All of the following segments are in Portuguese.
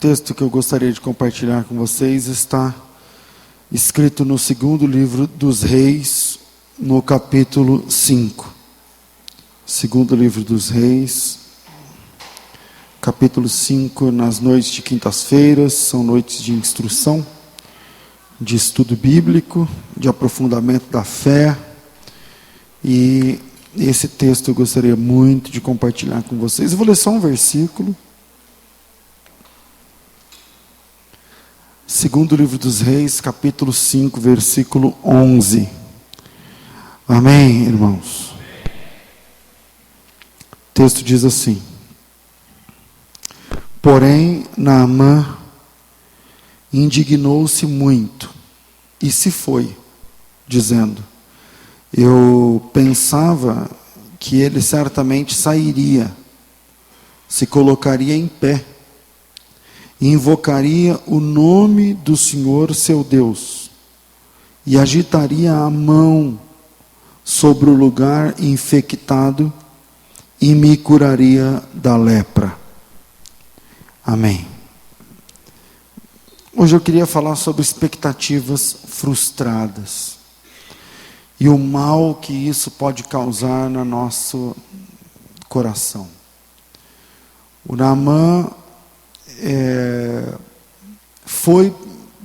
texto que eu gostaria de compartilhar com vocês está escrito no segundo livro dos Reis, no capítulo 5. Segundo livro dos Reis, capítulo 5, nas noites de quintas-feiras, são noites de instrução, de estudo bíblico, de aprofundamento da fé, e esse texto eu gostaria muito de compartilhar com vocês. Eu vou ler só um versículo. Segundo livro dos Reis, capítulo 5, versículo 11. Amém, irmãos? O texto diz assim: porém, Naamã indignou-se muito e se foi, dizendo: eu pensava que ele certamente sairia, se colocaria em pé, e invocaria o nome do Senhor seu Deus, e agitaria a mão sobre o lugar infectado, e me curaria da lepra. Amém. Hoje eu queria falar sobre expectativas frustradas, e o mal que isso pode causar no nosso coração. O Naamã foi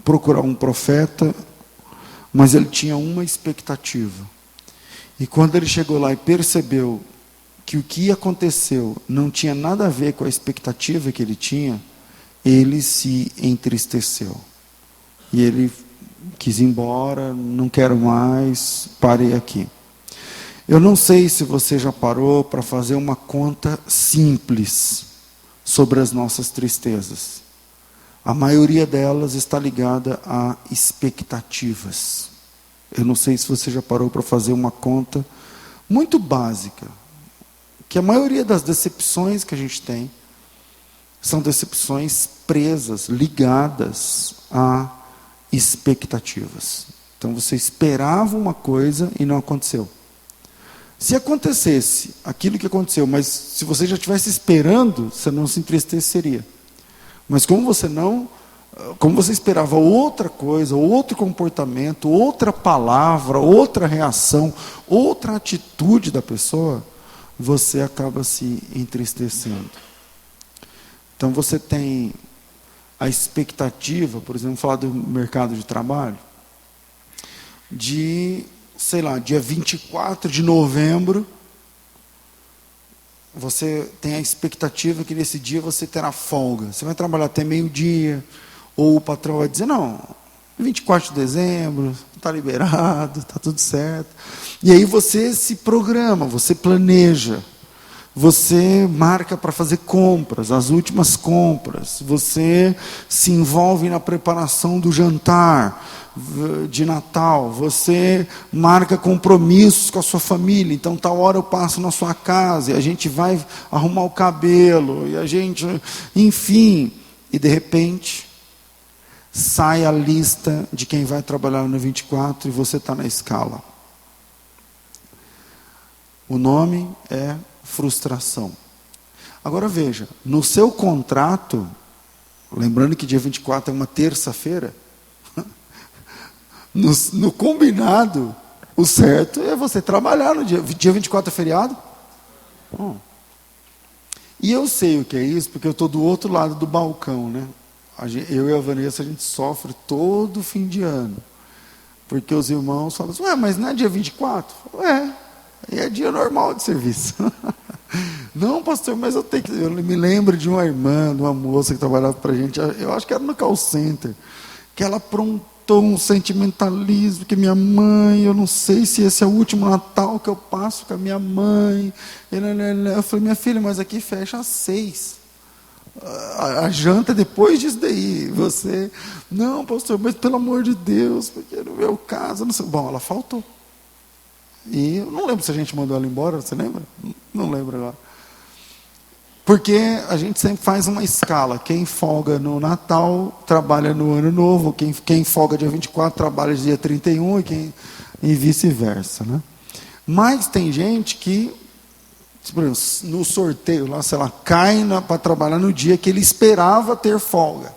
procurar um profeta, mas ele tinha uma expectativa. E quando ele chegou lá e percebeu que o que aconteceu não tinha nada a ver com a expectativa que ele tinha, ele se entristeceu. E ele quis ir embora, não quero mais, parei aqui. Eu não sei se você já parou para fazer uma conta simples sobre as nossas tristezas. A maioria delas está ligada a expectativas. Eu não sei se você já parou para fazer uma conta muito básica, que a maioria das decepções que a gente tem são decepções presas, ligadas a expectativas. Então você esperava uma coisa e não aconteceu. Se acontecesse aquilo que aconteceu, mas se você já estivesse esperando, você não se entristeceria. Mas como você esperava outra coisa, outro comportamento, outra palavra, outra reação, outra atitude da pessoa, você acaba se entristecendo. Então você tem a expectativa, por exemplo, falar do mercado de trabalho, de, sei lá, dia 24 de novembro, você tem a expectativa que nesse dia você terá folga. Você vai trabalhar até meio-dia, ou o patrão vai dizer, não, 24 de dezembro, está liberado, está tudo certo. E aí você se programa, você planeja, você marca para fazer compras, as últimas compras, você se envolve na preparação do jantar de Natal, você marca compromissos com a sua família, então tal hora eu passo na sua casa, e a gente vai arrumar o cabelo, e a gente, enfim, e de repente, sai a lista de quem vai trabalhar no 24 e você está na escala. O nome é frustração. Agora veja, no seu contrato, lembrando que dia 24 é uma terça-feira, no combinado, o certo é você trabalhar no dia 24 é feriado. E eu sei o que é isso, porque eu estou do outro lado do balcão, né? Eu e a Vanessa, a gente sofre todo fim de ano, porque os irmãos falam assim, mas não é dia 24? É dia normal de serviço. Não, pastor, mas eu me lembro de uma irmã, de uma moça que trabalhava para a gente, eu acho que era no call center, que ela aprontou um sentimentalismo, que minha mãe, eu não sei se esse é o último Natal que eu passo com a minha mãe. Eu falei, minha filha, mas aqui fecha às 6. A janta é depois disso daí. Você, não, pastor, mas pelo amor de Deus, porque no meu caso, não sei. Bom, ela faltou. E eu não lembro se a gente mandou ela embora, você lembra? Não lembro agora. Porque a gente sempre faz uma escala. Quem folga no Natal, trabalha no Ano Novo. Quem folga dia 24, trabalha dia 31. E vice-versa, né? Mas tem gente que Por exemplo, no sorteio lá, sei lá, cai para trabalhar no dia que ele esperava ter folga.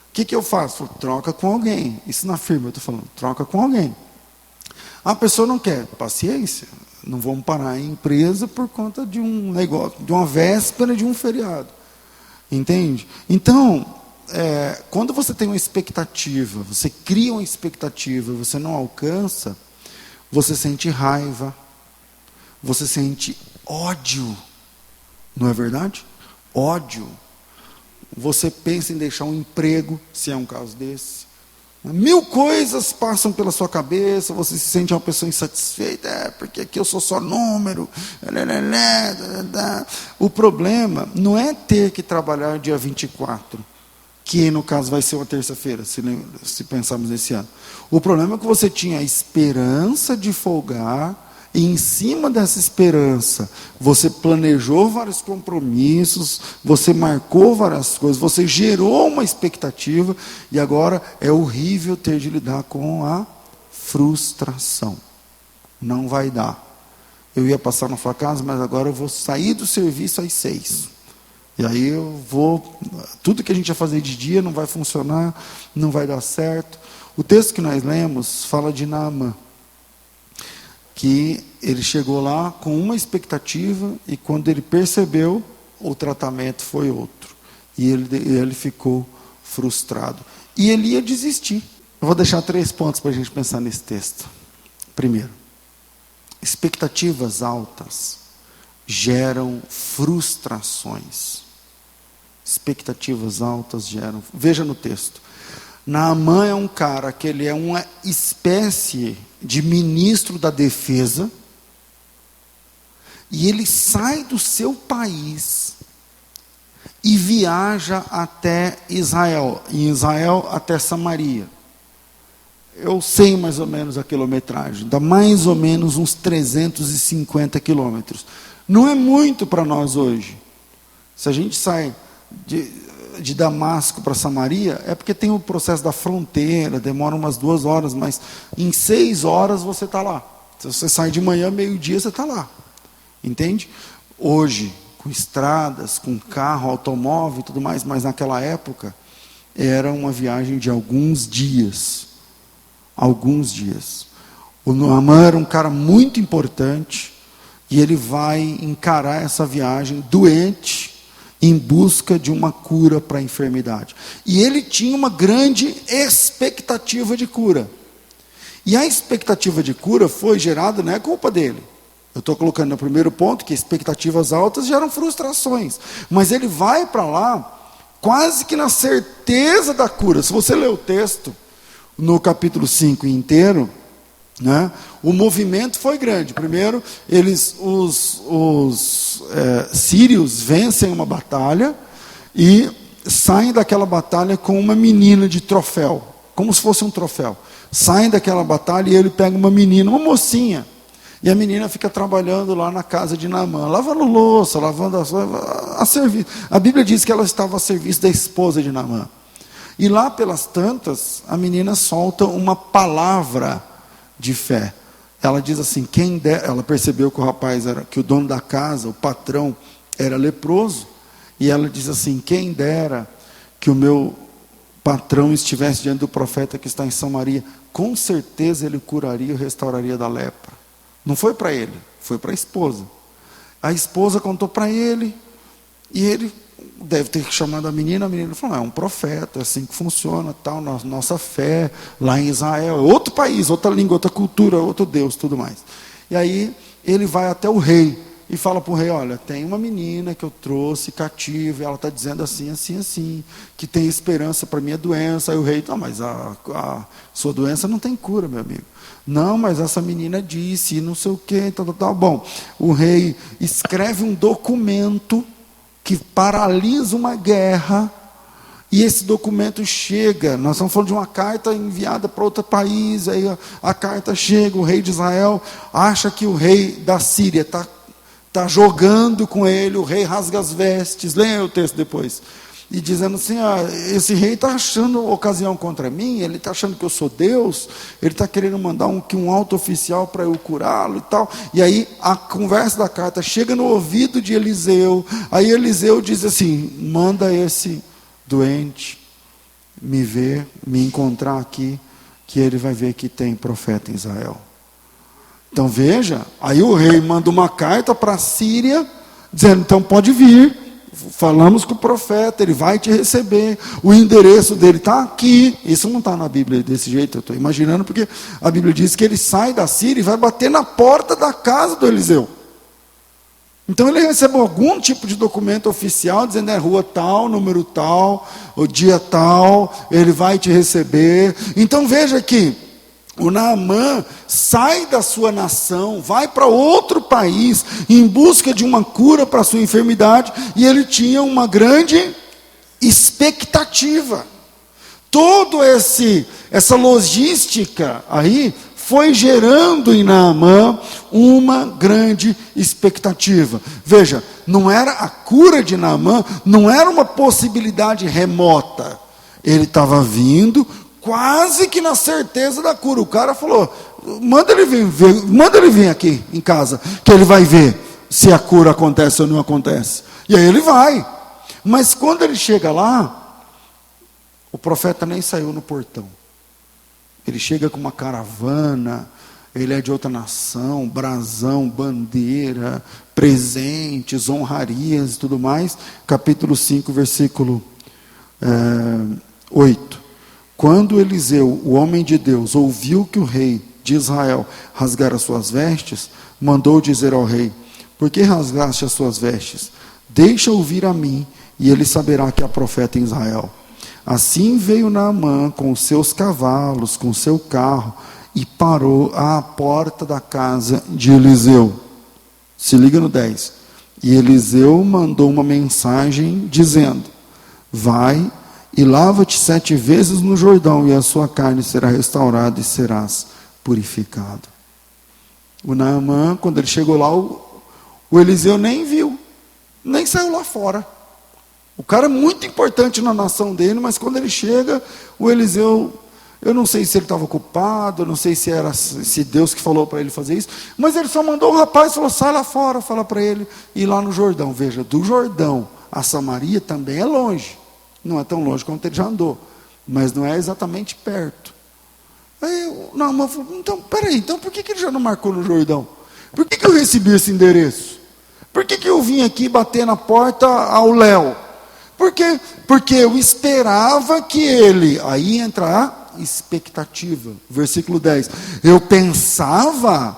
O que eu faço? Troca com alguém. Isso na firma eu estou falando, troca com alguém. A pessoa não quer, paciência. Não vamos parar a empresa por conta de um negócio, de uma véspera de um feriado. Entende? Então, quando você tem uma expectativa, você cria uma expectativa, você não alcança, você sente raiva, você sente ódio. Não é verdade? Ódio. Você pensa em deixar um emprego, se é um caso desse. 1000 coisas passam pela sua cabeça, você se sente uma pessoa insatisfeita, porque aqui eu sou só número. O problema não é ter que trabalhar dia 24, que no caso vai ser uma terça-feira, se pensarmos nesse ano. O problema é que você tinha a esperança de folgar, e em cima dessa esperança, você planejou vários compromissos, você marcou várias coisas, você gerou uma expectativa, e agora é horrível ter de lidar com a frustração. Não vai dar. Eu ia passar na sua casa, mas agora eu vou sair do serviço às 6. E aí tudo que a gente ia fazer de dia não vai funcionar, não vai dar certo. O texto que nós lemos fala de Naamã, que ele chegou lá com uma expectativa e quando ele percebeu, o tratamento foi outro. E ele ficou frustrado. E ele ia desistir. Eu vou deixar 3 pontos para a gente pensar nesse texto. Primeiro, expectativas altas geram frustrações. Expectativas altas geram... Veja no texto. Naamã é um cara que ele é uma espécie de ministro da defesa, e ele sai do seu país e viaja até Israel, em Israel até Samaria. Eu sei mais ou menos a quilometragem, dá mais ou menos uns 350 quilômetros. Não é muito para nós hoje. Se a gente sai de Damasco para Samaria, é porque tem o processo da fronteira, demora umas 2 horas, mas em 6 horas você está lá. Se você sai de manhã, meio-dia, você está lá. Entende? Hoje, com estradas, com carro, automóvel e tudo mais, mas naquela época, era uma viagem de alguns dias. Alguns dias. O Naamã era um cara muito importante, e ele vai encarar essa viagem doente, em busca de uma cura para a enfermidade. E ele tinha uma grande expectativa de cura. E a expectativa de cura foi gerada, não é culpa dele. Eu estou colocando no primeiro ponto que expectativas altas geram frustrações. Mas ele vai para lá quase que na certeza da cura. Se você ler o texto, no capítulo 5 inteiro, né, o movimento foi grande. Primeiro, os sírios vencem uma batalha e saem daquela batalha com uma menina de troféu, como se fosse um troféu. Saem daquela batalha e ele pega uma menina, uma mocinha, e a menina fica trabalhando lá na casa de Naamã, lavando louça, lavando a serviço. A Bíblia diz que ela estava a serviço da esposa de Naamã. E lá pelas tantas, a menina solta uma palavra de fé. Ela diz assim, ela percebeu que o rapaz que o dono da casa, o patrão, era leproso, e ela diz assim, quem dera que o meu patrão estivesse diante do profeta que está em Samaria, com certeza ele curaria e restauraria da lepra. Não foi para ele, foi para a esposa. A esposa contou para ele, e ele deve ter chamado a menina falou, é um profeta, é assim que funciona, tal, nossa fé, lá em Israel, é outro país, outra língua, outra cultura, outro Deus, tudo mais. E aí, ele vai até o rei, e fala para o rei, olha, tem uma menina que eu trouxe cativa, e ela está dizendo assim, assim, assim, que tem esperança para a minha doença. Aí o rei, não, mas a sua doença não tem cura, meu amigo. Não, mas essa menina disse, não sei o quê, tal. Bom, o rei escreve um documento que paralisa uma guerra, e esse documento chega, nós estamos falando de uma carta enviada para outro país, aí a carta chega, o rei de Israel acha que o rei da Síria está jogando com ele, o rei rasga as vestes, leia o texto depois, e dizendo assim, esse rei está achando ocasião contra mim, ele está achando que eu sou Deus, ele está querendo mandar um alto oficial para eu curá-lo e tal. E aí a conversa da carta chega no ouvido de Eliseu, aí Eliseu diz assim, manda esse doente me ver, me encontrar aqui, que ele vai ver que tem profeta em Israel. Então veja, aí o rei manda uma carta para a Síria, dizendo, então pode vir, falamos com o profeta, ele vai te receber, o endereço dele está aqui. Isso não está na Bíblia desse jeito, eu estou imaginando, porque a Bíblia diz que ele sai da Síria e vai bater na porta da casa do Eliseu. Então ele recebeu algum tipo de documento oficial, dizendo, rua tal, número tal, o dia tal, ele vai te receber. Então veja que o Naamã sai da sua nação, vai para outro país, em busca de uma cura para a sua enfermidade, e ele tinha uma grande expectativa. Toda essa logística aí foi gerando em Naamã uma grande expectativa. Veja, não era a cura de Naamã, não era uma possibilidade remota. Ele estava vindo quase que na certeza da cura. O cara falou, manda ele vir aqui em casa, que ele vai ver se a cura acontece ou não acontece. E aí ele vai. Mas quando ele chega lá, o profeta nem saiu no portão. Ele chega com uma caravana, ele é de outra nação, brasão, bandeira, presentes, honrarias e tudo mais. Capítulo 5, versículo 8. Quando Eliseu, o homem de Deus, ouviu que o rei de Israel rasgara as suas vestes, mandou dizer ao rei, por que rasgaste as suas vestes? Deixa ouvir a mim, e ele saberá que há profeta em Israel. Assim veio Naamã com os seus cavalos, com o seu carro, e parou à porta da casa de Eliseu. Se liga no 10. E Eliseu mandou uma mensagem dizendo, vai e lava-te 7 vezes no Jordão, e a sua carne será restaurada e serás purificado. O Naamã, quando ele chegou lá, o Eliseu nem viu, nem saiu lá fora. O cara é muito importante na nação dele, mas quando ele chega, o Eliseu, eu não sei se ele estava ocupado, eu não sei se Deus que falou para ele fazer isso, mas ele só mandou o rapaz e falou, sai lá fora, fala para ele ir lá no Jordão. Veja, do Jordão a Samaria também é longe, não é tão longe quanto ele já andou, mas não é exatamente perto. Aí o Naamã falou, então, peraí, então por que ele já não marcou no Jordão? Por que eu recebi esse endereço? Por que eu vim aqui bater na porta ao Léo? Por quê? Porque eu esperava que ele, aí entra a expectativa, versículo 10. Eu pensava,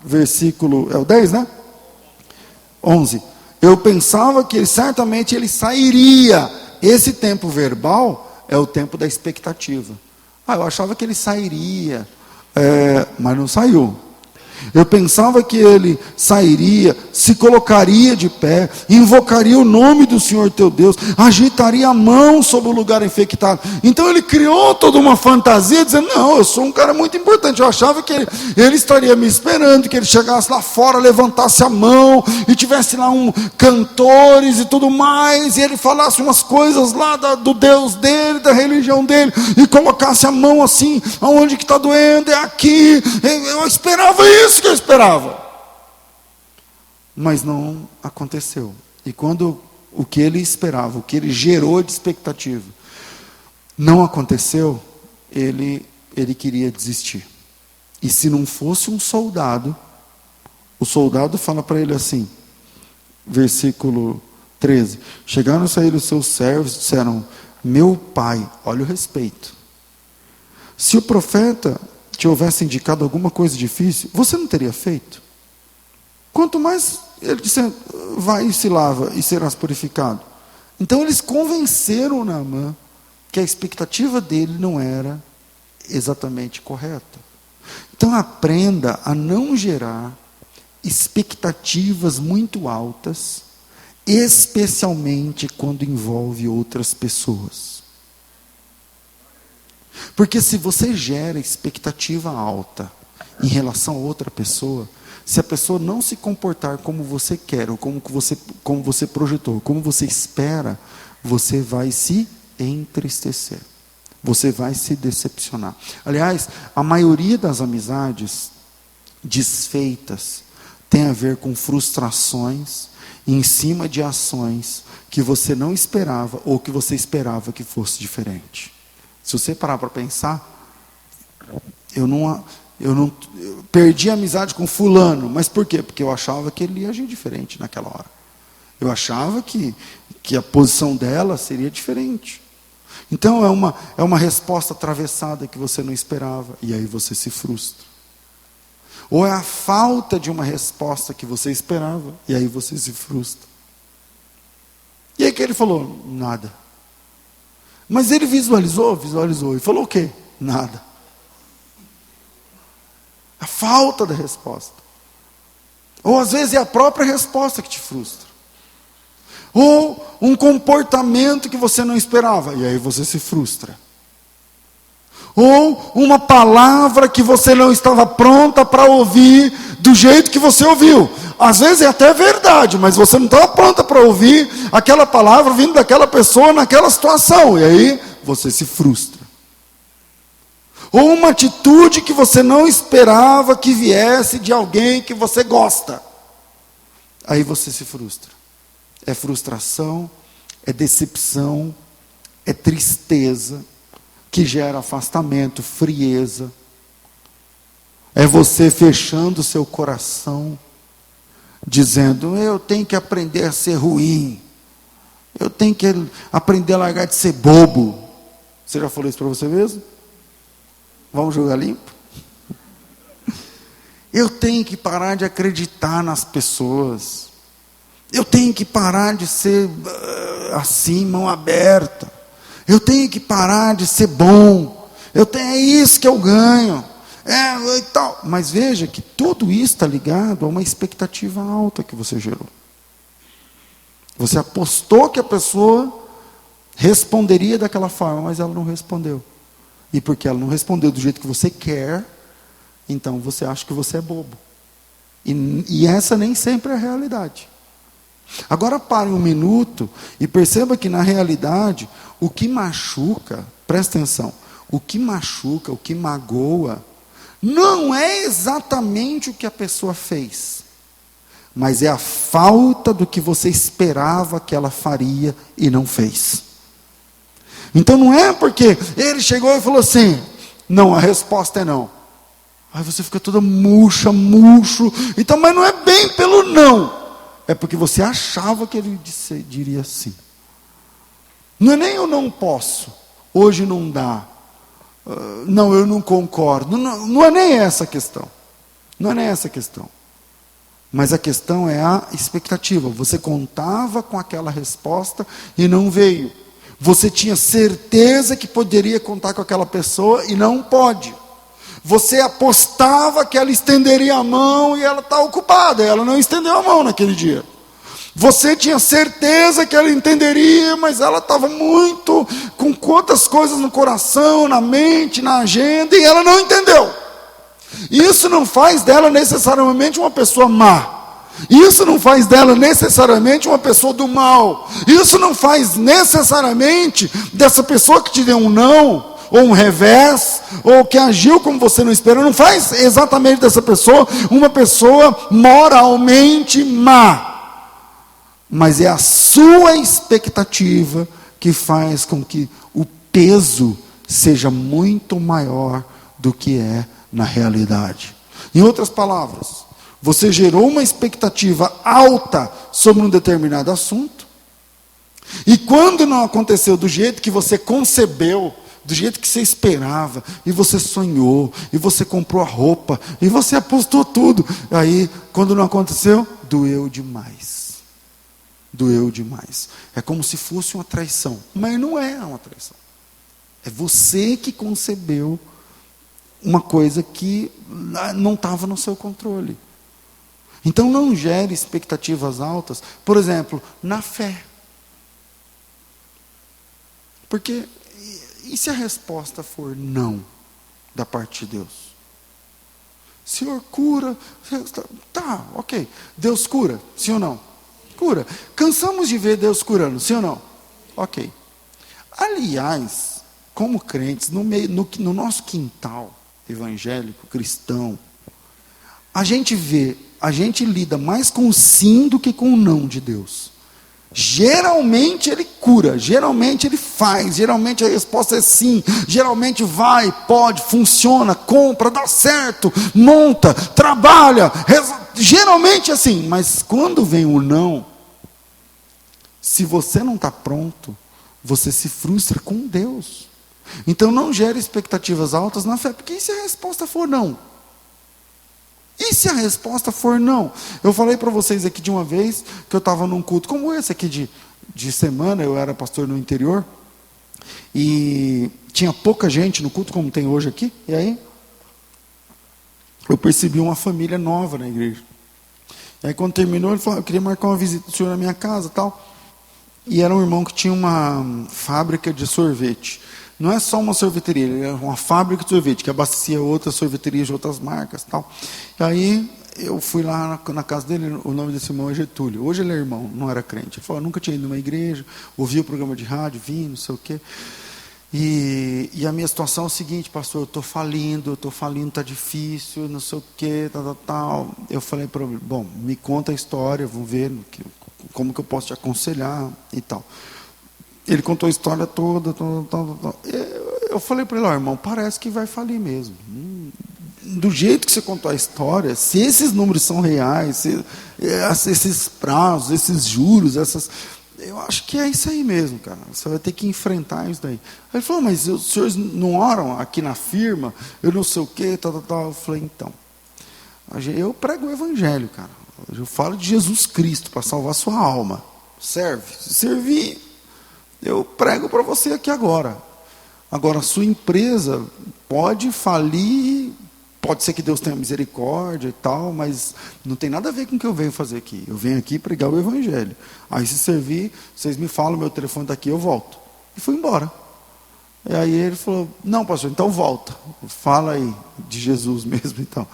versículo, é o 10, né? 11. Eu pensava que certamente ele sairia. Esse tempo verbal é o tempo da expectativa. Eu achava que ele sairia, mas não saiu. Eu pensava que ele sairia, se colocaria de pé, invocaria o nome do Senhor teu Deus, agitaria a mão sobre o lugar infectado. Então ele criou toda uma fantasia, dizendo, não, eu sou um cara muito importante. Eu achava que ele estaria me esperando, que ele chegasse lá fora, levantasse a mão, e tivesse lá cantores e tudo mais, e ele falasse umas coisas lá do Deus dele, da religião dele, e colocasse a mão assim, aonde que está doendo, é aqui. Eu esperava isso. Que eu esperava, mas não aconteceu. E quando o que ele esperava, o que ele gerou de expectativa, não aconteceu, ele queria desistir. E se não fosse um soldado, o soldado fala para ele assim, versículo 13, chegaram a sair os seus servos e disseram, meu pai, olha o respeito, se o profeta te houvesse indicado alguma coisa difícil, você não teria feito? Quanto mais ele disse, vai e se lava e serás purificado. Então eles convenceram o Naamã que a expectativa dele não era exatamente correta. Então aprenda a não gerar expectativas muito altas, especialmente quando envolve outras pessoas. Porque se você gera expectativa alta em relação a outra pessoa, se a pessoa não se comportar como você quer, ou como você projetou, como você espera, você vai se entristecer. Você vai se decepcionar. Aliás, a maioria das amizades desfeitas tem a ver com frustrações em cima de ações que você não esperava ou que você esperava que fosse diferente. Se você parar para pensar, eu perdi a amizade com fulano, mas por quê? Porque eu achava que ele ia agir diferente naquela hora. Eu achava que a posição dela seria diferente. Então é uma resposta atravessada que você não esperava, e aí você se frustra. Ou é a falta de uma resposta que você esperava, e aí você se frustra. E aí que ele falou? Nada. Mas ele visualizou, e falou o quê? Nada. A falta da resposta. Ou às vezes é a própria resposta que te frustra. Ou um comportamento que você não esperava, e aí você se frustra. Ou uma palavra que você não estava pronta para ouvir do jeito que você ouviu. Às vezes é até verdade, mas você não estava pronta para ouvir aquela palavra vindo daquela pessoa naquela situação, e aí você se frustra. Ou uma atitude que você não esperava que viesse de alguém que você gosta, aí você se frustra. É frustração, é decepção, é tristeza, que gera afastamento, frieza. É você fechando o seu coração, dizendo, eu tenho que aprender a ser ruim, eu tenho que aprender a largar de ser bobo. Você já falou isso para você mesmo? Vamos jogar limpo? Eu tenho que parar de acreditar nas pessoas. Eu tenho que parar de ser assim, mão aberta. Eu tenho que parar de ser bom. É isso que eu ganho. E tal. Mas veja que tudo isso está ligado a uma expectativa alta que você gerou. Você apostou que a pessoa responderia daquela forma, mas ela não respondeu. E porque ela não respondeu do jeito que você quer, então você acha que você é bobo. E essa nem sempre é a realidade. Agora pare um minuto e perceba que na realidade, o que machuca, presta atenção, o que machuca, o que magoa, não é exatamente o que a pessoa fez, mas é a falta do que você esperava que ela faria e não fez. Então não é porque ele chegou e falou assim, não, a resposta é não. Aí você fica toda murcho, então, mas não é bem pelo não. É porque você achava que ele diria sim. Não é nem eu não posso, hoje não dá, não, eu não concordo, não é nem essa a questão. Não é nem essa a questão. Mas a questão é a expectativa. Você contava com aquela resposta e não veio. Você tinha certeza que poderia contar com aquela pessoa e não pode. Você apostava que ela estenderia a mão e ela está ocupada, ela não estendeu a mão naquele dia. Você tinha certeza que ela entenderia, mas ela estava muito com quantas coisas no coração, na mente, na agenda, e ela não entendeu. Isso não faz dela necessariamente uma pessoa má. Isso não faz dela necessariamente uma pessoa do mal. Isso não faz necessariamente dessa pessoa que te deu um não, ou um revés, ou que agiu como você não esperou, não faz exatamente dessa pessoa uma pessoa moralmente má. Mas é a sua expectativa que faz com que o peso seja muito maior do que é na realidade. Em outras palavras, você gerou uma expectativa alta sobre um determinado assunto, e quando não aconteceu do jeito que você concebeu, do jeito que você esperava, e você sonhou, e você comprou a roupa, e você apostou tudo, aí quando não aconteceu, doeu demais. Doeu demais. É como se fosse uma traição, mas não é uma traição. É você que concebeu uma coisa que não estava no seu controle. Então não gere expectativas altas, por exemplo, na fé. Porque, e se a resposta for não, da parte de Deus? Senhor, cura. Tá, ok. Deus cura, sim ou não? Cura. Cansamos de ver Deus curando, sim ou não? Ok. Aliás, como crentes, no nosso quintal evangélico, cristão, a gente lida mais com o sim do que com o não de Deus. Geralmente Ele cura, geralmente Ele faz, geralmente a resposta é sim, geralmente vai, pode, funciona, compra, dá certo, monta, trabalha, geralmente é assim. Mas quando vem o não, se você não está pronto, você se frustra com Deus. Então não gere expectativas altas na fé, porque e se a resposta for não? E se a resposta for não? Eu falei para vocês aqui de uma vez, que eu estava num culto como esse aqui de semana, eu era pastor no interior, e tinha pouca gente no culto, como tem hoje aqui, e aí eu percebi uma família nova na igreja. E aí quando terminou, ele falou, eu queria marcar uma visita do senhor na minha casa e tal. E era um irmão que tinha uma fábrica de sorvete. Não é só uma sorveteria, ele era uma fábrica de sorvete, que abastecia outras sorveterias de outras marcas. Tal. E aí eu fui lá na casa dele, o nome desse irmão é Getúlio. Hoje ele é irmão, não era crente. Ele falou, eu nunca tinha ido numa igreja, ouvi o programa de rádio, vim, não sei o quê. E a minha situação é o seguinte, pastor, eu estou falindo, está difícil, não sei o quê, tal. Eu falei para ele, bom, me conta a história, vamos ver como que eu posso te aconselhar e tal. Ele contou a história toda. Eu falei para ele, irmão, parece que vai falir mesmo. Do jeito que você contou a história, se esses números são reais, esses prazos, esses juros, eu acho que é isso aí mesmo, cara. Você vai ter que enfrentar isso daí. Aí ele falou, mas os senhores não oram aqui na firma? Eu não sei o quê, tal. Eu falei, então, eu prego o evangelho, cara. Eu falo de Jesus Cristo para salvar sua alma. Serve. Se servir, eu prego para você aqui agora. Agora, a sua empresa pode falir, pode ser que Deus tenha misericórdia e tal, mas não tem nada a ver com o que eu venho fazer aqui. Eu venho aqui pregar o evangelho. Aí, se servir, vocês me falam, meu telefone está aqui, eu volto. E fui embora. E aí ele falou, não, pastor, então volta. Fala aí de Jesus mesmo, então.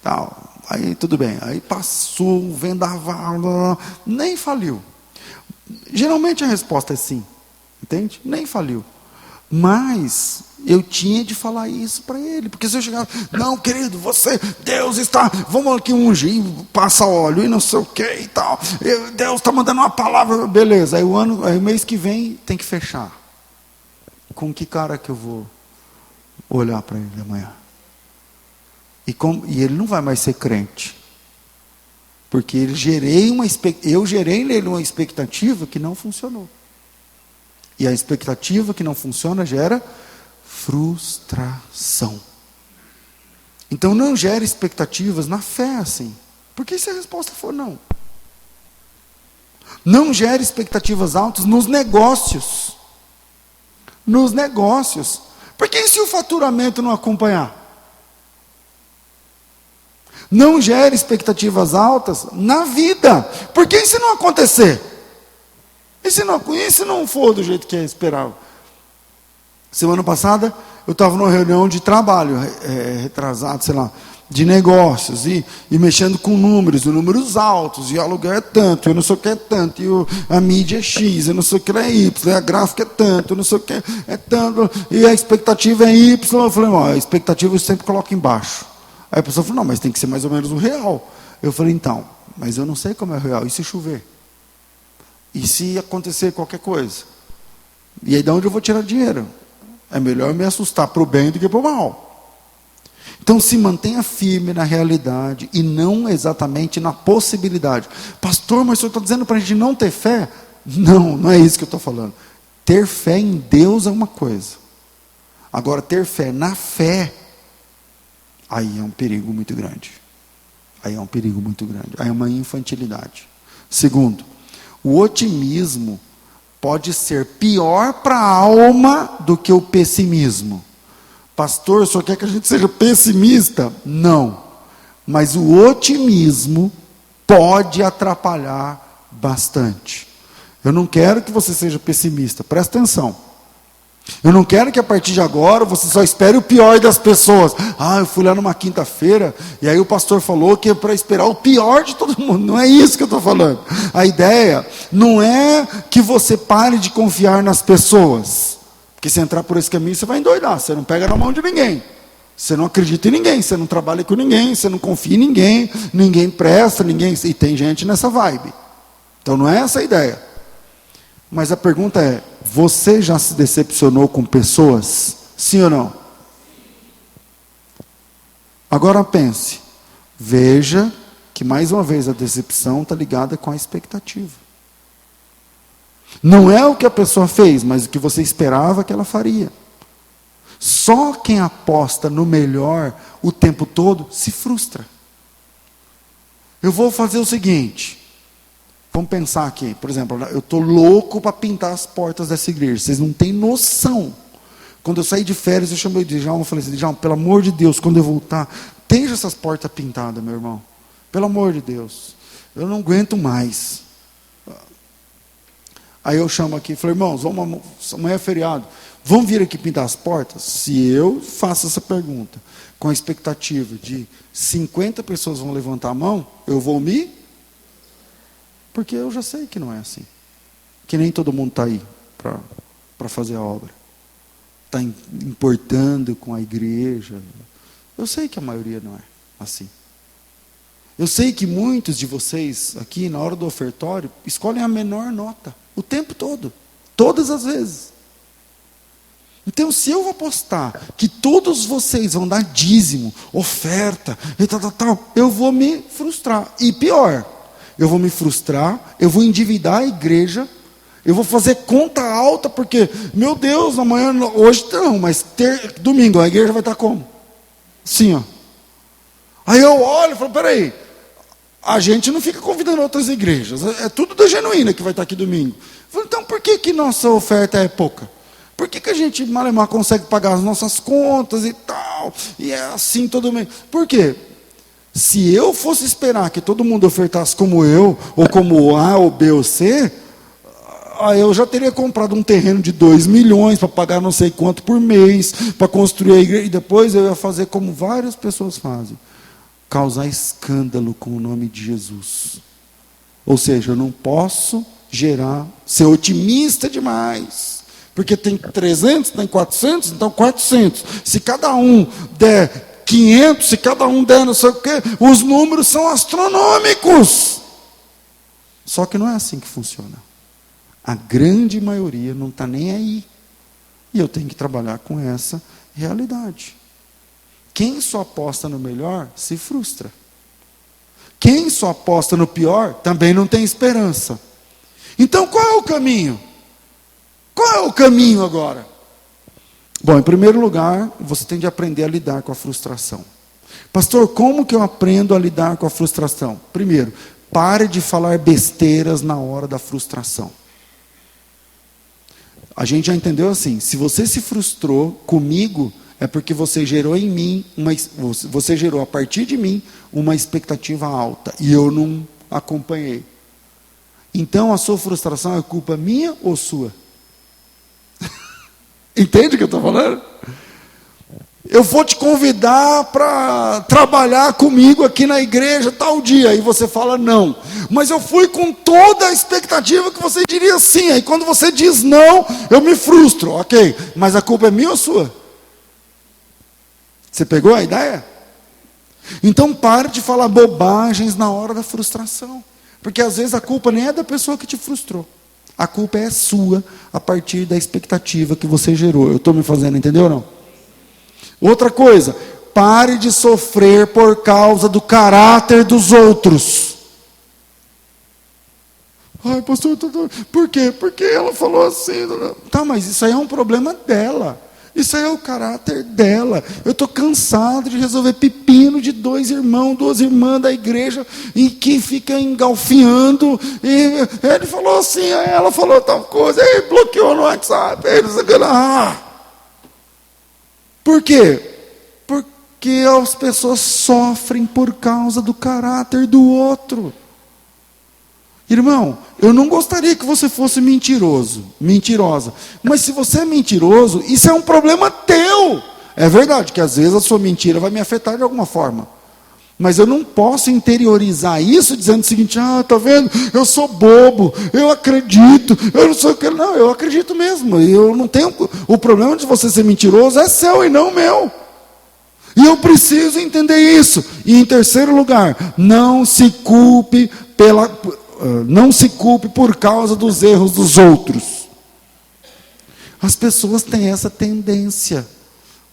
Tal. Aí tudo bem, aí passou o vendaval, nem faliu. Geralmente a resposta é sim, entende? Nem faliu. Mas eu tinha de falar isso para ele, porque se eu chegar, não, querido, Deus está, vamos aqui ungir, passa óleo e não sei o que e tal, Deus está mandando uma palavra, beleza, aí o mês que vem tem que fechar. Com que cara que eu vou olhar para ele amanhã? E ele não vai mais ser crente. Porque eu gerei nele uma expectativa que não funcionou. E a expectativa que não funciona gera frustração. Então não gere expectativas na fé assim. Porque se a resposta for não. Não gere expectativas altas nos negócios. Nos negócios. Porque e se o faturamento não acompanhar? Não gere expectativas altas na vida. Porque e se não acontecer? E se não for do jeito que é esperado? Semana passada, eu estava numa reunião de trabalho, retrasado, sei lá, de negócios, e mexendo com números altos, e o aluguel é tanto, eu não sei o que é tanto, e a mídia é X, eu não sei o que é Y, a gráfica é tanto, eu não sei o que é tanto, e a expectativa é Y. Eu falei, a expectativa eu sempre coloco embaixo. Aí a pessoa falou, não, mas tem que ser mais ou menos um real. Eu falei, então, mas eu não sei como é o real. E se chover? E se acontecer qualquer coisa? E aí de onde eu vou tirar dinheiro? É melhor me assustar para o bem do que para o mal. Então se mantenha firme na realidade e não exatamente na possibilidade. Pastor, mas o senhor está dizendo para a gente não ter fé? Não, não é isso que eu estou falando. Ter fé em Deus é uma coisa. Agora, ter fé na fé, aí é um perigo muito grande. Aí é um perigo muito grande. Aí é uma infantilidade. Segundo, o otimismo pode ser pior para a alma do que o pessimismo. Pastor, o senhor quer que a gente seja pessimista? Não. Mas o otimismo pode atrapalhar bastante. Eu não quero que você seja pessimista. Presta atenção. Eu não quero que a partir de agora você só espere o pior das pessoas. Eu fui lá numa quinta-feira e aí o pastor falou que é para esperar o pior de todo mundo. Não é isso que eu estou falando. A ideia não é que você pare de confiar nas pessoas. Porque se entrar por esse caminho você vai endoidar. Você não pega na mão de ninguém. Você não acredita em ninguém. Você não trabalha com ninguém. Você não confia em ninguém. Ninguém presta. E tem gente nessa vibe. Então não é essa a ideia. Mas a pergunta é, você já se decepcionou com pessoas? Sim ou não? Agora pense, veja que mais uma vez a decepção está ligada com a expectativa. Não é o que a pessoa fez, mas o que você esperava que ela faria. Só quem aposta no melhor o tempo todo se frustra. Eu vou fazer o seguinte. Vamos pensar aqui, por exemplo, eu estou louco para pintar as portas dessa igreja. Vocês não têm noção. Quando eu saí de férias, eu chamei o Djalma e falei assim, Djalma, pelo amor de Deus, quando eu voltar, esteja essas portas pintadas, meu irmão. Pelo amor de Deus. Eu não aguento mais. Aí eu chamo aqui e falei, irmãos, amanhã é feriado. Vamos vir aqui pintar as portas? Se eu faço essa pergunta com a expectativa de 50 pessoas vão levantar a mão, eu vou me... Porque eu já sei que não é assim. Que nem todo mundo está aí para fazer a obra. Está importando com a igreja. Eu sei que a maioria não é assim. Eu sei que muitos de vocês aqui, na hora do ofertório, escolhem a menor nota. O tempo todo. Todas as vezes. Então, se eu apostar que todos vocês vão dar dízimo, oferta, e tal, eu vou me frustrar. E pior... Eu vou me frustrar, eu vou endividar a igreja, eu vou fazer conta alta, porque, meu Deus, amanhã, hoje não, mas domingo a igreja vai estar como? Sim, ó. Aí eu olho e falo, peraí, a gente não fica convidando outras igrejas, é tudo da Genuína que vai estar aqui domingo. Eu falo, então por que nossa oferta é pouca? Por que a gente, malemar, consegue pagar as nossas contas e tal, e é assim todo mês? Por quê? Se eu fosse esperar que todo mundo ofertasse como eu, ou como A, ou B, ou C, eu já teria comprado um terreno de 2 milhões para pagar não sei quanto por mês, para construir a igreja, e depois eu ia fazer como várias pessoas fazem, causar escândalo com o nome de Jesus. Ou seja, eu não posso ser otimista demais, porque tem 300, tem 400, então 400. Se cada um der 500, se cada um der não sei o quê, os números são astronômicos. Só que não é assim que funciona. A grande maioria não está nem aí. E eu tenho que trabalhar com essa realidade. Quem só aposta no melhor, se frustra. Quem só aposta no pior, também não tem esperança. Então qual é o caminho? Qual é o caminho agora? Bom, em primeiro lugar, você tem de aprender a lidar com a frustração. Pastor, como que eu aprendo a lidar com a frustração? Primeiro, pare de falar besteiras na hora da frustração. A gente já entendeu assim, se você se frustrou comigo, é porque você gerou em mim, você gerou a partir de mim uma expectativa alta, e eu não acompanhei. Então a sua frustração é culpa minha ou sua? Entende o que eu estou falando? Eu vou te convidar para trabalhar comigo aqui na igreja tal dia. E você fala não. Mas eu fui com toda a expectativa que você diria sim. Aí quando você diz não, eu me frustro. Ok, mas a culpa é minha ou sua? Você pegou a ideia? Então pare de falar bobagens na hora da frustração. Porque às vezes a culpa nem é da pessoa que te frustrou. A culpa é sua a partir da expectativa que você gerou. Eu estou me fazendo entender ou não? Outra coisa, pare de sofrer por causa do caráter dos outros. Ai, pastor, por quê? Porque ela falou assim. Tá, mas isso aí é um problema dela. Isso aí é o caráter dela. Eu estou cansado de resolver pepino de 2 irmãos, 2 irmãs da igreja, e que fica engalfinhando. E ele falou assim, ela falou tal coisa, ele bloqueou no WhatsApp. Por quê? Porque as pessoas sofrem por causa do caráter do outro. Irmão, eu não gostaria que você fosse mentiroso, mentirosa. Mas se você é mentiroso, isso é um problema teu. É verdade que às vezes a sua mentira vai me afetar de alguma forma. Mas eu não posso interiorizar isso dizendo o seguinte: tá vendo? Eu sou bobo, eu acredito, eu não sou aquele. Não, eu acredito mesmo. Eu não tenho. O problema de você ser mentiroso é seu e não meu. E eu preciso entender isso. E em terceiro lugar, não se culpe por causa dos erros dos outros. As pessoas têm essa tendência.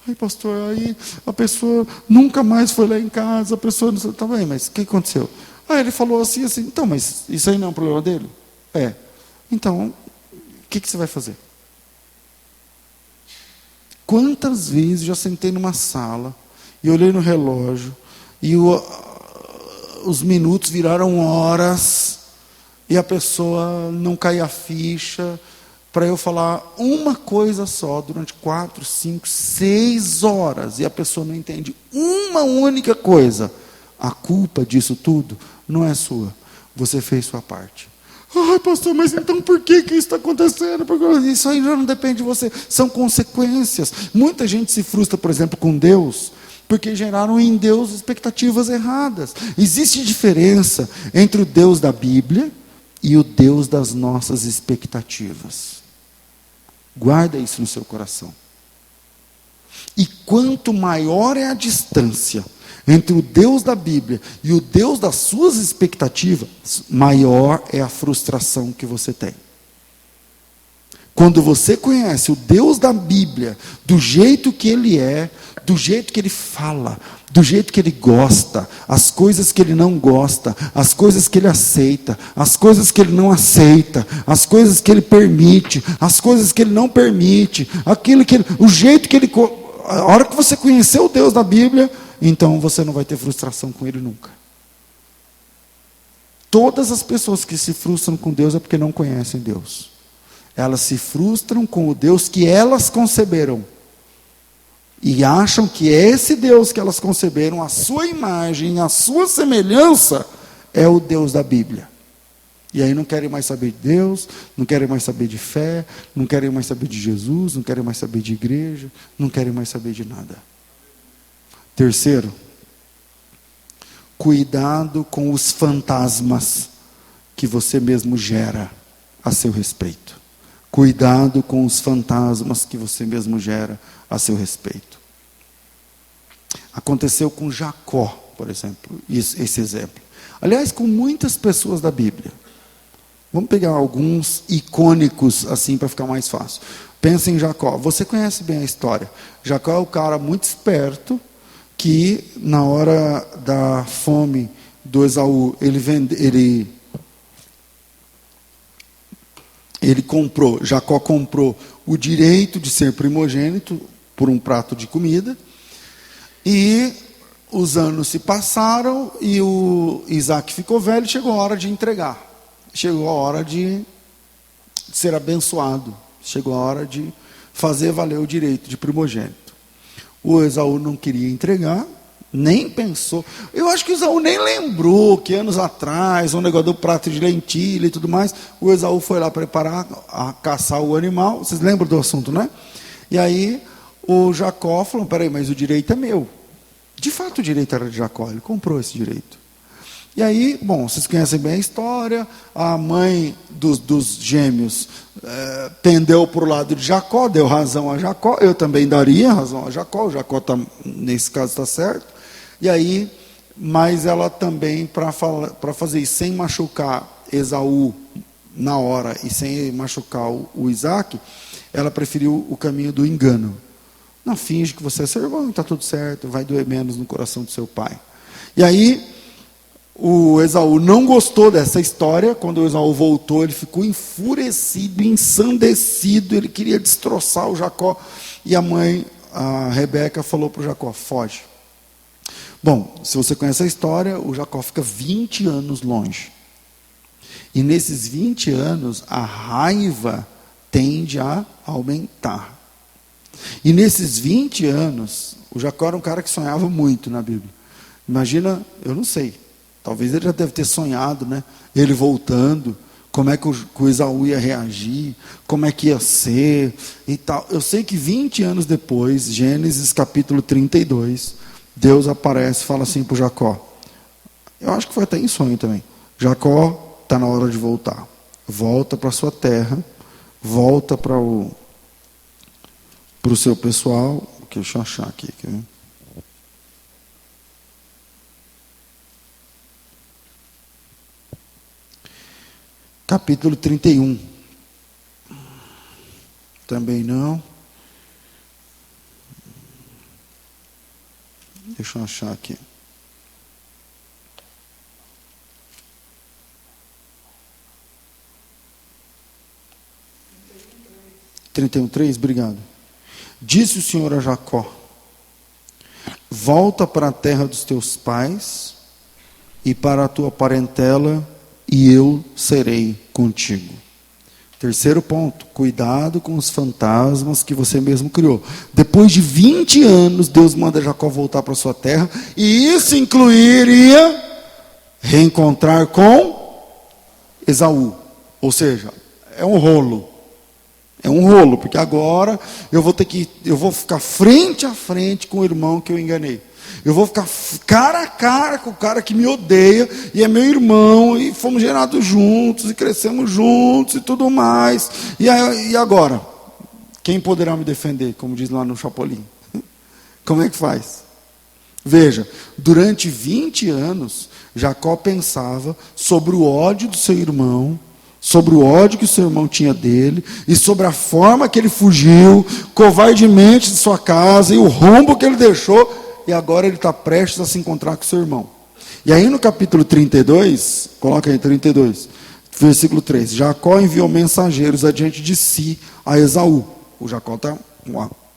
Ai, pastor, aí a pessoa nunca mais foi lá em casa, a pessoa não sei, tá bem, mas o que aconteceu? Ele falou assim, então, mas isso aí não é um problema dele? Então, o que você vai fazer? Quantas vezes já sentei numa sala e olhei no relógio e os minutos viraram horas e a pessoa não caía a ficha para eu falar uma coisa só durante 4, 5, 6 horas e a pessoa não entende uma única coisa. A culpa disso tudo não é sua. Você fez sua parte. Ai, pastor, mas então por que isso está acontecendo? Porque isso aí já não depende de você. São consequências. Muita gente se frustra, por exemplo, com Deus, porque geraram em Deus expectativas erradas. Existe diferença entre o Deus da Bíblia e o Deus das nossas expectativas. Guarda isso no seu coração. E quanto maior é a distância entre o Deus da Bíblia e o Deus das suas expectativas, maior é a frustração que você tem. Quando você conhece o Deus da Bíblia, do jeito que Ele é, do jeito que Ele fala, do jeito que Ele gosta, as coisas que Ele não gosta, as coisas que Ele aceita, as coisas que Ele não aceita, as coisas que Ele permite, as coisas que Ele não permite, o jeito que Ele... A hora que você conhecer o Deus da Bíblia, então você não vai ter frustração com Ele nunca. Todas as pessoas que se frustram com Deus é porque não conhecem Deus. Elas se frustram com o Deus que elas conceberam. E acham que esse Deus que elas conceberam, a sua imagem, a sua semelhança, é o Deus da Bíblia. E aí não querem mais saber de Deus, não querem mais saber de fé, não querem mais saber de Jesus, não querem mais saber de igreja, não querem mais saber de nada. Terceiro, cuidado com os fantasmas que você mesmo gera a seu respeito. Cuidado com os fantasmas que você mesmo gera a seu respeito. Aconteceu com Jacó, por exemplo, esse exemplo. Aliás, com muitas pessoas da Bíblia. Vamos pegar alguns icônicos assim para ficar mais fácil. Pensa em Jacó. Você conhece bem a história. Jacó é um cara muito esperto que na hora da fome do Esaú, Jacó comprou o direito de ser primogênito por um prato de comida, e os anos se passaram, e o Isaac ficou velho, chegou a hora de entregar, chegou a hora de ser abençoado, chegou a hora de fazer valer o direito de primogênito. O Esaú não queria entregar, nem pensou. Eu acho que o Esaú nem lembrou que anos atrás, um negócio do prato de lentilha e tudo mais, o Esaú foi lá preparar, a caçar o animal. Vocês lembram do assunto, né? E aí o Jacó falou: peraí, mas o direito é meu. De fato o direito era de Jacó, ele comprou esse direito. E aí, bom, vocês conhecem bem a história, a mãe dos gêmeos pendeu para o lado de Jacó, deu razão a Jacó, eu também daria razão a Jacó, o Jacó nesse caso está certo. E aí, mas ela também, para fazer isso sem machucar Esaú na hora e sem machucar o Isaac, ela preferiu o caminho do engano. Não, finge que você é seu irmão, está tudo certo, vai doer menos no coração do seu pai. E aí, o Esaú não gostou dessa história. Quando o Esaú voltou, ele ficou enfurecido, ensandecido, ele queria destroçar o Jacó. E a mãe, a Rebeca, falou para o Jacó: foge. Bom, se você conhece a história, o Jacó fica 20 anos longe. E nesses 20 anos, a raiva tende a aumentar. E nesses 20 anos, o Jacó era um cara que sonhava muito na Bíblia. Imagina, eu não sei, Talvez ele já deve ter sonhado, né? Ele voltando, como é que o Esaú ia reagir, como é que ia ser e tal. Eu sei que 20 anos depois, Gênesis capítulo 32, Deus aparece e fala assim para o Jacó. Eu acho que foi até em sonho também. Jacó, está na hora de voltar. Volta para a sua terra, volta para o seu pessoal. Deixa eu achar aqui. Quer ver? Capítulo 31. Também não. Deixa eu achar aqui. 31:3, obrigado. Disse o Senhor a Jacó: volta para a terra dos teus pais e para a tua parentela, e eu serei contigo. Terceiro ponto, cuidado com os fantasmas que você mesmo criou. Depois de 20 anos, Deus manda Jacó voltar para a sua terra, e isso incluiria reencontrar com Esaú. Ou seja, é um rolo. É um rolo, porque agora eu vou ficar frente a frente com o irmão que eu enganei. Eu vou ficar cara a cara com o cara que me odeia e é meu irmão, e fomos gerados juntos, e crescemos juntos e tudo mais. E agora? Quem poderá me defender, como diz lá no Chapolin? Como é que faz? Veja, durante 20 anos, Jacó pensava sobre o ódio do seu irmão, sobre o ódio que o seu irmão tinha dele, e sobre a forma que ele fugiu covardemente de sua casa, e o rombo que ele deixou, e agora ele está prestes a se encontrar com seu irmão. E aí no capítulo 32, coloca aí 32, versículo 3, Jacó enviou mensageiros adiante de si a Esaú. O Jacó está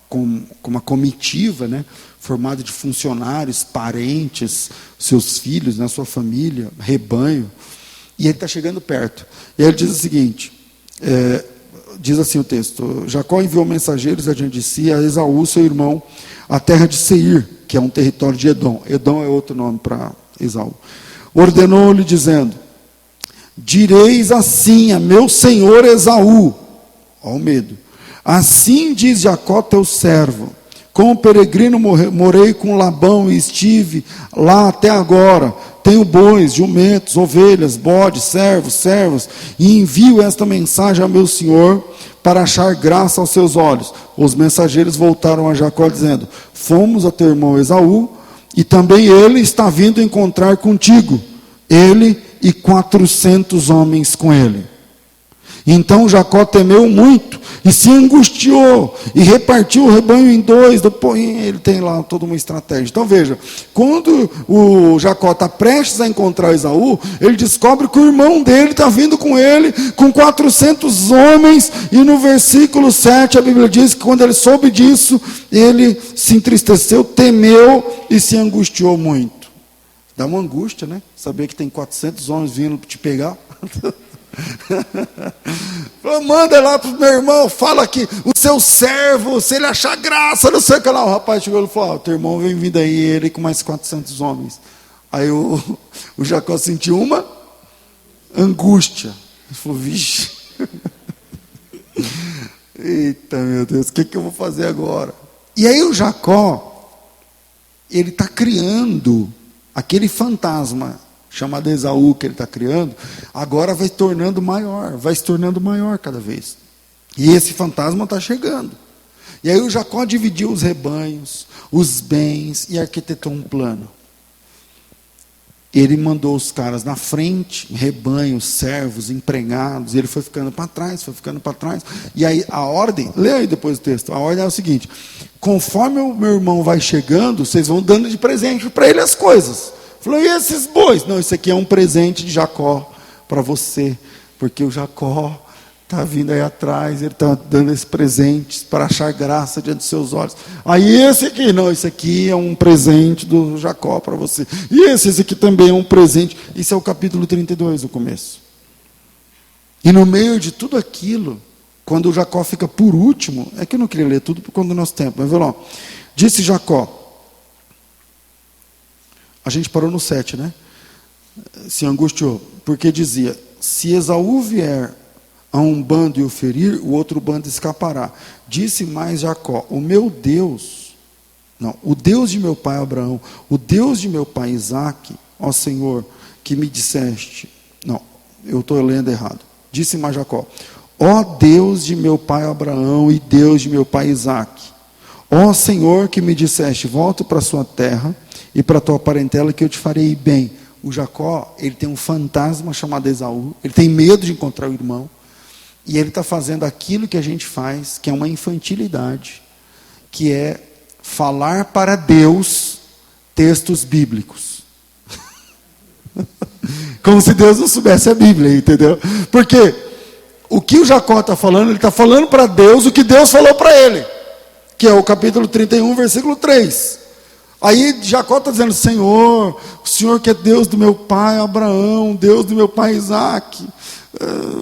com uma comitiva, né, formada de funcionários, parentes, seus filhos, né, sua família, rebanho. E ele está chegando perto. E ele diz o seguinte, diz assim o texto: Jacó enviou mensageiros adiante de si a Esaú, seu irmão, a terra de Seir, que é um território de Edom. Edom é outro nome para Esaú. Ordenou-lhe dizendo: direis assim a meu senhor Esaú. Olha o medo. Assim diz Jacó teu servo: como peregrino morei com Labão e estive lá até agora. Tenho bois, jumentos, ovelhas, bodes, servos, e envio esta mensagem ao meu senhor para achar graça aos seus olhos. Os mensageiros voltaram a Jacó dizendo: fomos a teu irmão Esaú, e também ele está vindo encontrar contigo, ele e 400 homens com ele. Então Jacó temeu muito e se angustiou e repartiu o rebanho em dois. Depois ele tem lá toda uma estratégia. Então veja, quando o Jacó está prestes a encontrar Esaú, ele descobre que o irmão dele está vindo com ele, com 400 homens, e no versículo 7 a Bíblia diz que quando ele soube disso, ele se entristeceu, temeu e se angustiou muito. Dá uma angústia, né? Saber que tem 400 homens vindo te pegar. Manda lá para o meu irmão, fala que o seu servo, se ele achar graça, não sei o que lá. O rapaz chegou e falou: teu irmão vem vindo aí, ele com mais 400 homens. Aí o Jacó sentiu uma angústia. Ele falou: vixe, eita meu Deus, o que eu vou fazer agora? E aí o Jacó, ele está criando aquele fantasma chamado Esaú que ele está criando, agora vai se tornando maior cada vez. E esse fantasma está chegando. E aí o Jacó dividiu os rebanhos, os bens, e arquitetou um plano. Ele mandou os caras na frente, rebanhos, servos, empregados, e ele foi ficando para trás, e aí a ordem, lê aí depois o texto, a ordem é o seguinte: conforme o meu irmão vai chegando, vocês vão dando de presente para ele as coisas. Falou: e esses bois? Não, isso aqui é um presente de Jacó para você, porque o Jacó está vindo aí atrás, ele está dando esses presentes para achar graça diante dos seus olhos. Aí esse aqui, não, esse aqui é um presente do Jacó para você. E esse aqui também é um presente. Isso é o capítulo 32, o começo. E no meio de tudo aquilo, quando o Jacó fica por último, é que eu não queria ler tudo por conta do nosso tempo, mas vamos lá. Disse Jacó, a gente parou no 7, né? se angustiou, porque dizia: se Esaú vier a um bando e o ferir, o outro bando escapará. Disse mais Jacó: o meu Deus, não, o Deus de meu pai Abraão, o Deus de meu pai Isaque, ó Senhor, que me disseste, não, eu estou lendo errado. Disse mais Jacó: ó Deus de meu pai Abraão e Deus de meu pai Isaque, ó Senhor, que me disseste, volta para a sua terra e para a tua parentela, que eu te farei bem. O Jacó, ele tem um fantasma chamado Esaú, ele tem medo de encontrar o irmão, e ele está fazendo aquilo que a gente faz, que é uma infantilidade, que é falar para Deus textos bíblicos. Como se Deus não soubesse a Bíblia, entendeu? Porque o que o Jacó está falando, ele está falando para Deus o que Deus falou para ele, que é o capítulo 31, versículo 3. Aí Jacó está dizendo: Senhor, o Senhor que é Deus do meu pai Abraão, Deus do meu pai Isaque,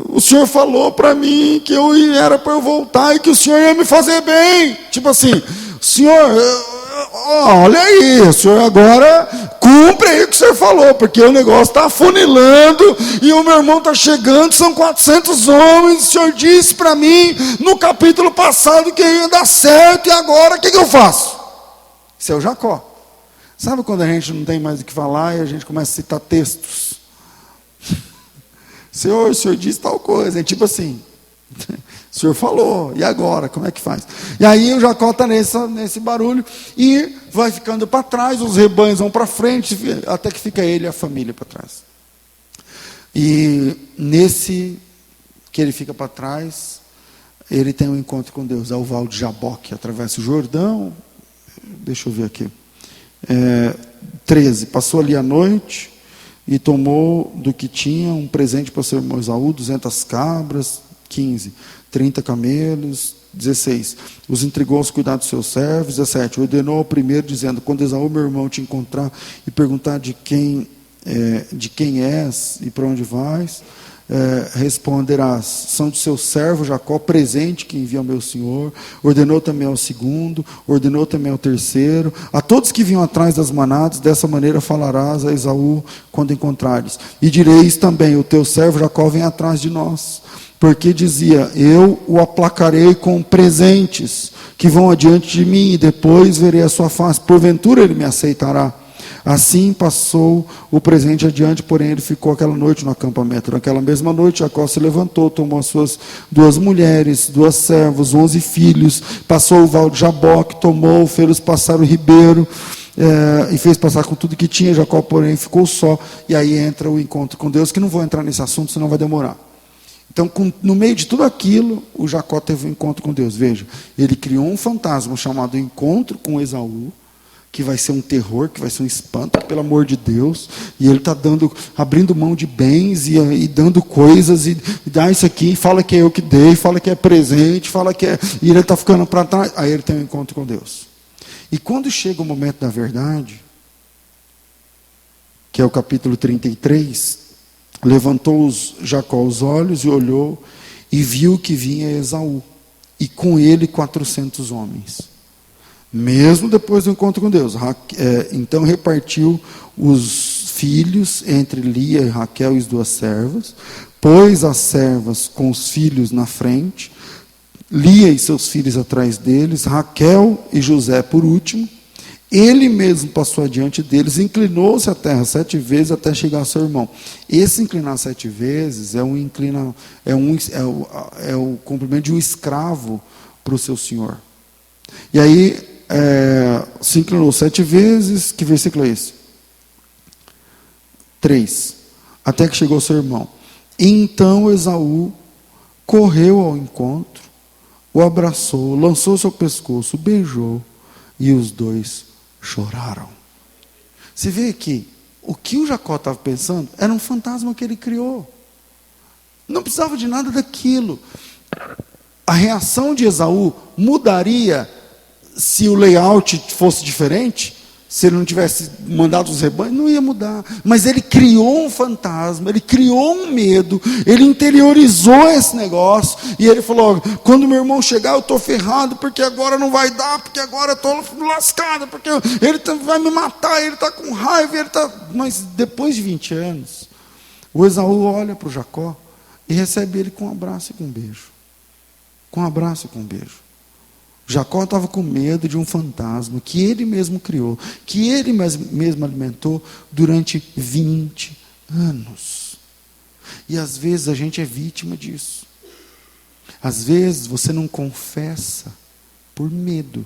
o Senhor falou para mim que era para eu voltar e que o Senhor ia me fazer bem. Tipo assim, Senhor, olha aí, o Senhor agora cumpre aí o que o Senhor falou, porque o negócio está afunilando e o meu irmão está chegando, são 400 homens, o Senhor disse para mim no capítulo passado que ia dar certo, e agora o que eu faço? Isso é o Jacó. Sabe quando a gente não tem mais o que falar e a gente começa a citar textos? Senhor, o Senhor disse tal coisa. É tipo assim, o Senhor falou, e agora? Como é que faz? E aí o Jacó está nesse barulho e vai ficando para trás, os rebanhos vão para frente, até que fica ele e a família para trás. E nesse que ele fica para trás, ele tem um encontro com Deus. É o Val de Jaboque, atravessa o Jordão. Deixa eu ver aqui. 13. Passou ali a noite e tomou do que tinha um presente para o seu irmão Esaú, 200 cabras. 15. 30 camelos. 16. Os entregou aos cuidados dos seus servos. 17. Ordenou ao primeiro, dizendo: quando Esaú, meu irmão, te encontrar e perguntar de quem és e para onde vais, responderás: são de seu servo Jacó, presente que envia ao meu senhor. Ordenou também ao segundo, ordenou também ao terceiro, a todos que vinham atrás das manadas. Dessa maneira falarás a Esaú quando encontrares, e direis também: o teu servo Jacó vem atrás de nós, porque dizia: eu o aplacarei com presentes que vão adiante de mim, e depois verei a sua face, porventura ele me aceitará. Assim passou o presente adiante, porém ele ficou aquela noite no acampamento. Naquela mesma noite Jacó se levantou, tomou as suas 2 mulheres, 2 servas, 11 filhos, passou o val de Jaboque, tomou, fez passar o ribeiro, e fez passar com tudo que tinha. Jacó, porém, ficou só. E aí entra o encontro com Deus, que não vou entrar nesse assunto, senão vai demorar. Então, no meio de tudo aquilo, o Jacó teve um encontro com Deus. Veja, ele criou um fantasma chamado encontro com Esaú, que vai ser um terror, que vai ser um espanto, pelo amor de Deus, e ele está abrindo mão de bens e dando coisas, e dá isso aqui, fala que é eu que dei, fala que é presente, fala que é, e ele está ficando para trás. Aí ele tem um encontro com Deus. E quando chega o momento da verdade, que é o capítulo 33, levantou Jacó os olhos e olhou, e viu que vinha Esaú, e com ele 400 homens. Mesmo depois do encontro com Deus, então repartiu os filhos entre Lia e Raquel e as 2 servas, pôs as servas com os filhos na frente, Lia e seus filhos atrás deles, Raquel e José por último. Ele mesmo passou adiante deles, inclinou-se à terra 7 vezes até chegar ao seu irmão. Esse inclinar 7 vezes é o cumprimento de um escravo para o seu senhor. E aí se inclinou 7 vezes. Que versículo é esse? 3. Até que chegou ao seu irmão. Então Esaú correu ao encontro, o abraçou, lançou seu pescoço, beijou, e os 2 choraram. Você vê que o que o Jacó estava pensando era um fantasma que ele criou. Não precisava de nada daquilo. A reação de Esaú mudaria se o layout fosse diferente? Se ele não tivesse mandado os rebanhos, não ia mudar. Mas ele criou um fantasma, ele criou um medo, ele interiorizou esse negócio. E ele falou: quando meu irmão chegar, eu estou ferrado, porque agora não vai dar, porque agora eu estou lascado, porque ele vai me matar, ele está com raiva. Mas depois de 20 anos, o Esaú olha para o Jacó e recebe ele com um abraço e com um beijo. Com um abraço e com um beijo. Jacó estava com medo de um fantasma que ele mesmo criou, que ele mesmo alimentou durante 20 anos. E às vezes a gente é vítima disso. Às vezes você não confessa por medo.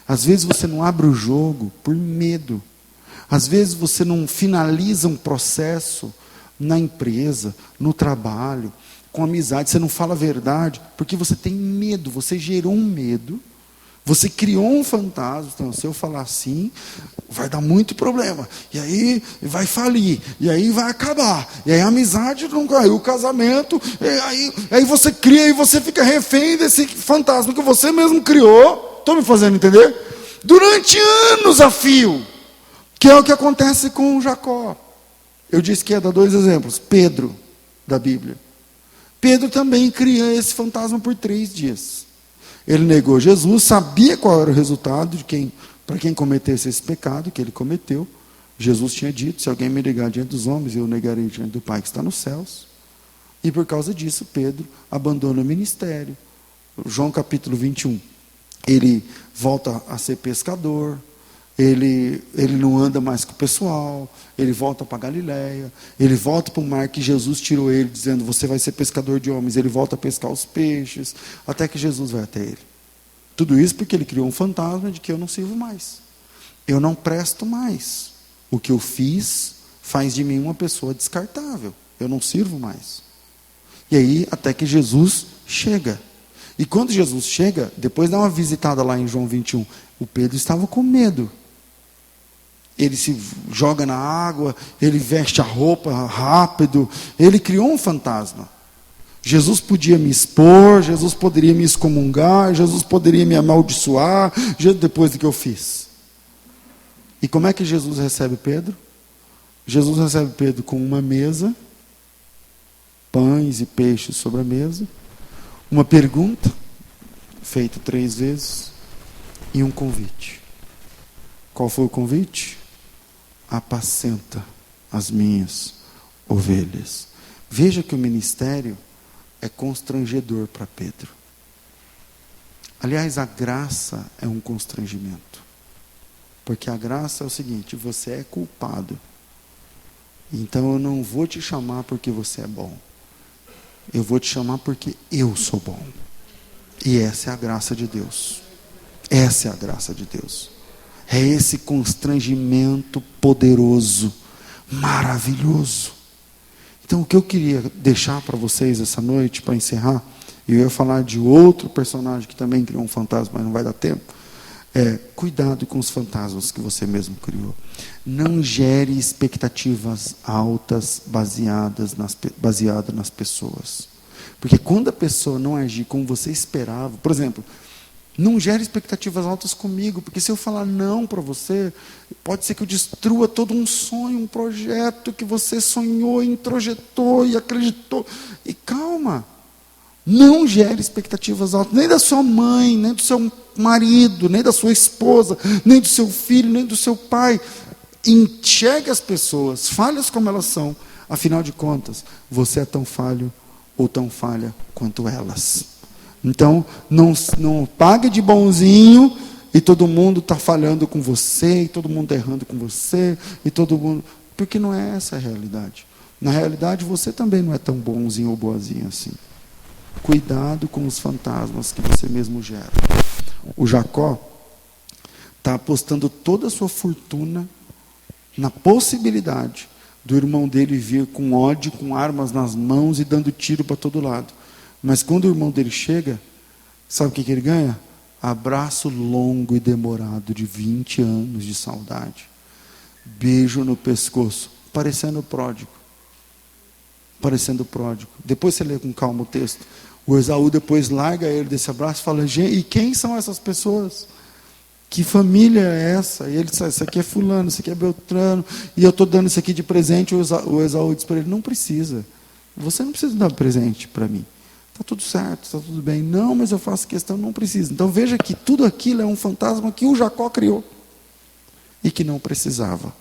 Às vezes você não abre o jogo por medo. Às vezes você não finaliza um processo na empresa, no trabalho, com amizade, você não fala a verdade, porque você tem medo, você gerou um medo, você criou um fantasma. Então, se eu falar assim, vai dar muito problema, e aí vai falir, e aí vai acabar, e aí a amizade não caiu, o casamento, e aí você cria, e você fica refém desse fantasma que você mesmo criou. Estou me fazendo entender? Durante anos a fio, que é o que acontece com Jacó. Eu disse que ia dar 2 exemplos. Pedro, da Bíblia. Pedro também cria esse fantasma por 3 dias. Ele negou Jesus, sabia qual era o resultado para quem cometesse esse pecado que ele cometeu. Jesus tinha dito: se alguém me negar diante dos homens, eu negarei diante do Pai que está nos céus. E por causa disso, Pedro abandona o ministério. João capítulo 21. Ele volta a ser pescador. Ele não anda mais com o pessoal, ele volta para Galiléia, ele volta para o mar que Jesus tirou ele, dizendo: você vai ser pescador de homens. Ele volta a pescar os peixes, até que Jesus vai até ele. Tudo isso porque ele criou um fantasma de que eu não sirvo mais, eu não presto mais. O que eu fiz faz de mim uma pessoa descartável, eu não sirvo mais. E aí, até que Jesus chega. E quando Jesus chega, depois dá uma visitada lá em João 21, o Pedro estava com medo. Ele se joga na água, ele veste a roupa rápido, ele criou um fantasma. Jesus podia me expor, Jesus poderia me excomungar, Jesus poderia me amaldiçoar, depois do que eu fiz. E como é que Jesus recebe Pedro? Jesus recebe Pedro com uma mesa, pães e peixes sobre a mesa, uma pergunta, feita 3 vezes, e um convite. Qual foi o convite? Apacenta as minhas ovelhas. Veja que o ministério é constrangedor para Pedro. Aliás, a graça é um constrangimento. Porque a graça é o seguinte: você é culpado. Então eu não vou te chamar porque você é bom. Eu vou te chamar porque eu sou bom. E essa é a graça de Deus. Essa é a graça de Deus. É esse constrangimento poderoso, maravilhoso. Então, o que eu queria deixar para vocês essa noite, para encerrar, e eu ia falar de outro personagem que também criou um fantasma, mas não vai dar tempo, cuidado com os fantasmas que você mesmo criou. Não gere expectativas altas baseadas nas pessoas. Porque quando a pessoa não agir como você esperava, por exemplo, não gere expectativas altas comigo, porque se eu falar não para você, pode ser que eu destrua todo um sonho, um projeto que você sonhou, introjetou e acreditou. E calma, não gere expectativas altas, nem da sua mãe, nem do seu marido, nem da sua esposa, nem do seu filho, nem do seu pai. Enxergue as pessoas, falhas como elas são, afinal de contas, você é tão falho ou tão falha quanto elas. Então, não pague de bonzinho e todo mundo está falhando com você, e todo mundo errando com você, e todo mundo... Porque não é essa a realidade. Na realidade, você também não é tão bonzinho ou boazinho assim. Cuidado com os fantasmas que você mesmo gera. O Jacó está apostando toda a sua fortuna na possibilidade do irmão dele vir com ódio, com armas nas mãos e dando tiro para todo lado. Mas quando o irmão dele chega, sabe o que ele ganha? Abraço longo e demorado de 20 anos de saudade. Beijo no pescoço, parecendo o pródigo. Parecendo o pródigo. Depois você lê com calma o texto. O Esaú depois larga ele desse abraço e fala: e quem são essas pessoas? Que família é essa? E ele disse, isso aqui é fulano, isso aqui é Beltrano, e eu estou dando isso aqui de presente. O Esaú disse para ele, não precisa. Você não precisa dar presente para mim. Está tudo certo, está tudo bem. Não, mas eu faço questão, não precisa. Então veja que tudo aquilo é um fantasma que o Jacó criou. E que não precisava.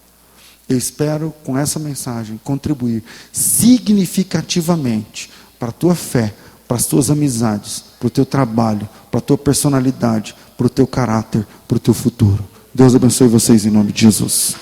Eu espero, com essa mensagem, contribuir significativamente para a tua fé, para as tuas amizades, para o teu trabalho, para a tua personalidade, para o teu caráter, para o teu futuro. Deus abençoe vocês em nome de Jesus.